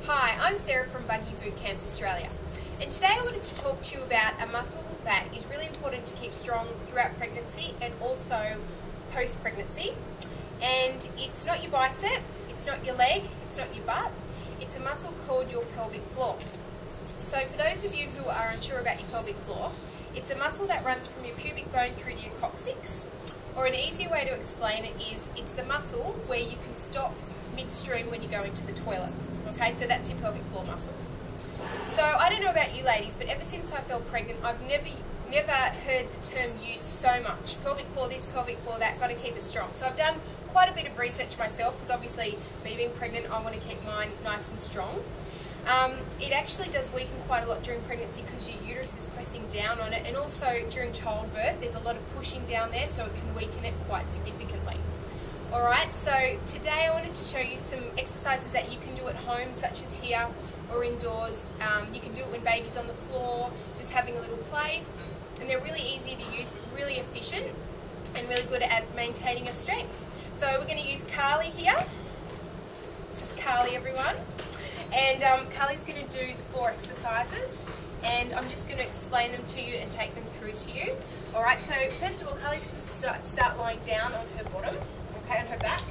Hi, I'm Sarah from Buggy Boot Camp Australia, and today I wanted to talk to you about a muscle that is really important to keep strong throughout pregnancy and also post-pregnancy. And it's not your bicep, it's not your leg, it's not your butt, it's a muscle called your pelvic floor. So for those of you who are unsure about your pelvic floor, it's a muscle that runs from your pubic bone through to your coccyx. Or an easier way to explain it is, it's the muscle where you can stop midstream when you go into the toilet. Okay, so that's your pelvic floor muscle. So I don't know about you ladies, but ever since I fell pregnant, I've never heard the term used so much. Pelvic floor this, pelvic floor that, got to keep it strong. So I've done quite a bit of research myself, because obviously me being pregnant, I want to keep mine nice and strong. It actually does weaken quite a lot during pregnancy because your uterus is pressing down on it, and also during childbirth there's a lot of pushing down there, so it can weaken it quite significantly. Alright, so today I wanted to show you some exercises that you can do at home, such as here or indoors. You can do it when baby's on the floor, just having a little play, and they're really easy to use but really efficient and really good at maintaining a strength. So we're going to use Carly here. This is Carly, everyone. And Carly's going to do the 4 exercises, and I'm just going to explain them to you and take them through to you. Alright, so first of all, Carly's going to start lying down on her bottom, okay, on her back.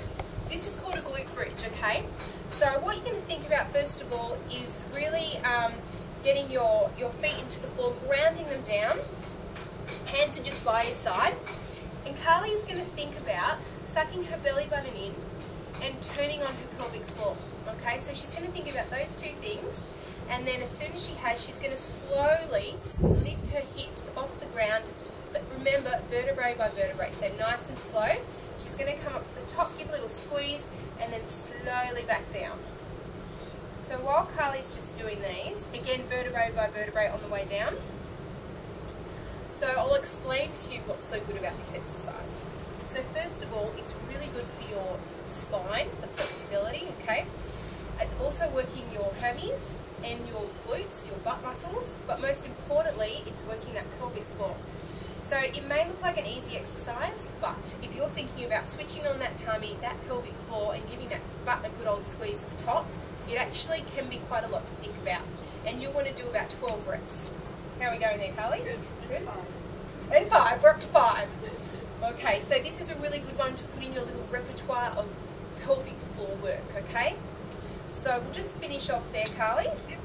This is called a glute bridge, okay? So what you're going to think about first of all is really getting your feet into the floor, grounding them down. Hands are just by your side. And Carly's going to think about sucking her belly button in and turning on her pelvic floor. Okay, so she's going to think about those 2 things, and then as soon as she has, she's going to slowly lift her hips off the ground, but remember, vertebrae by vertebrae, so nice and slow. She's going to come up to the top, give a little squeeze, and then slowly back down. So while Carly's just doing these, again, vertebrae by vertebrae on the way down. So I'll explain to you what's so good about this exercise. So first of all, it's really good for your spine, the flexibility, okay? It's also working your hammies and your glutes, your butt muscles, but most importantly, it's working that pelvic floor. So it may look like an easy exercise, but if you're thinking about switching on that tummy, that pelvic floor, and giving that butt a good old squeeze at the top, it actually can be quite a lot to think about. And you'll want to do about 12 reps. How are we going there, Carly? Good. Good? And 5. We're up to 5. Okay, so this is a really good one to put in your little repertoire of pelvic floor work, okay? So we'll just finish off there, Carly. Yep.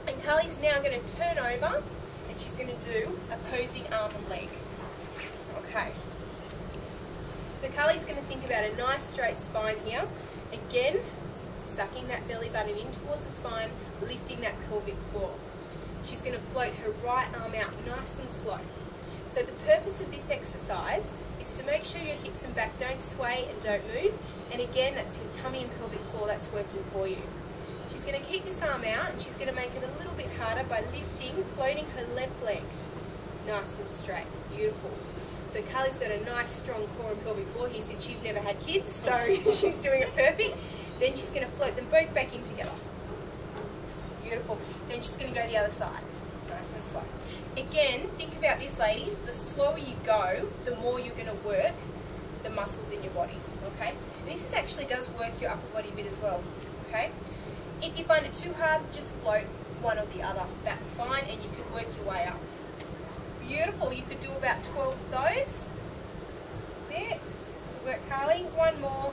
And Carly's now going to turn over, and she's going to do opposing arm and leg. Okay. So Carly's going to think about a nice straight spine here. Again, sucking that belly button in towards the spine, lifting that pelvic floor. She's going to float her right arm out nice and slow. So the purpose of this exercise is to make sure your hips and back don't sway and don't move. And again, that's your tummy and pelvic floor that's working for you. She's going to keep this arm out, and she's going to make it a little bit harder by lifting, floating her left leg. Nice and straight. Beautiful. So Carly's got a nice strong core and pelvic floor here since she's never had kids, so she's doing it perfect. Then she's going to float them both back in together. Beautiful. Then she's going to go the other side. Nice and slow. Again, think about this, ladies. The slower you go, the more you're going to work the muscles in your body, okay? And this actually does work your upper body bit as well, okay? If you find it too hard, just float one or the other. That's fine, and you can work your way up. Beautiful. You could do about 12 of those. That's it. Work, Carly. One more.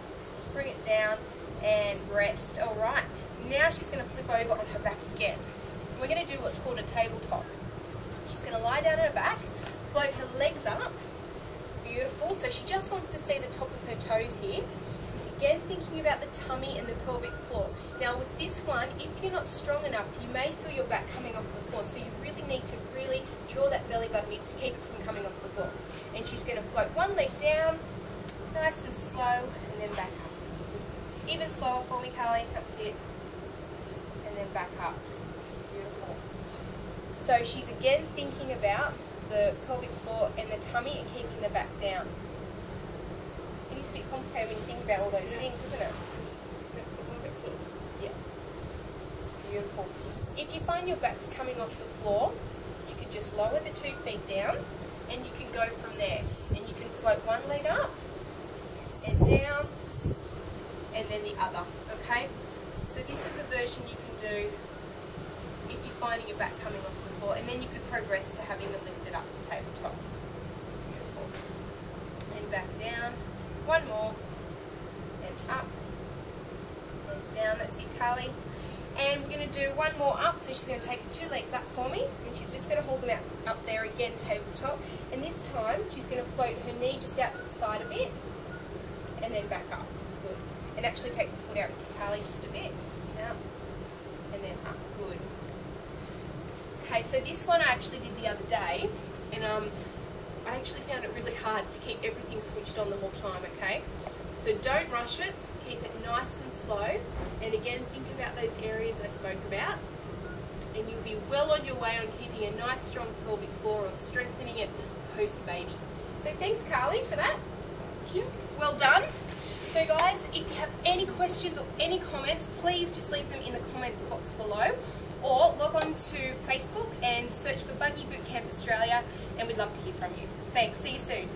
Bring it down and rest. All right. Now she's going to flip over on her back again. We're going to do what's called a tabletop. She's going to lie down on her back, float her legs up. Beautiful. So she just wants to see the top of her toes here. Again, thinking about the tummy and the pelvic floor. Now with this one, if you're not strong enough, you may feel your back coming off the floor. So you really need to draw that belly button in to keep it from coming off the floor. And she's going to float one leg down, nice and slow, and then back up. Even slower for me, Carly. That's it. And then back up. Beautiful. So she's again thinking about the pelvic floor and the tummy and keeping the back down. It is a bit complicated when you think about all those things, isn't it? Yeah. Beautiful. If you find your back's coming off the floor, you could just lower the 2 feet down, and you can go from there. And you can float one leg up and down, and then the other, okay? So this is the version you can do if you're finding your back coming off the floor, and then you could progress to having them lifted up to tabletop. Beautiful. And back down. One more. And up. And down. That's it, Carly. And we're going to do one more up, so she's going to take her 2 legs up for me, and she's just going to hold them out up there again, tabletop. And this time, she's going to float her knee just out to the side a bit, and then back up. Good. And actually take the foot out with you, Carly, just a bit. Out. And then up. Good. Okay, so this one I actually did the other day, and I actually found it really hard to keep everything switched on the whole time, okay? So don't rush it. Keep it nice and slow, and again think about those areas I spoke about, and you'll be well on your way on keeping a nice strong pelvic floor or strengthening it post-baby. So thanks, Carly, for that. Thank you. Well done. So guys, if you have any questions or any comments, please just leave them in the comments box below, or log on to Facebook and search for Buggy Boot Camp Australia, and we'd love to hear from you. Thanks. See you soon.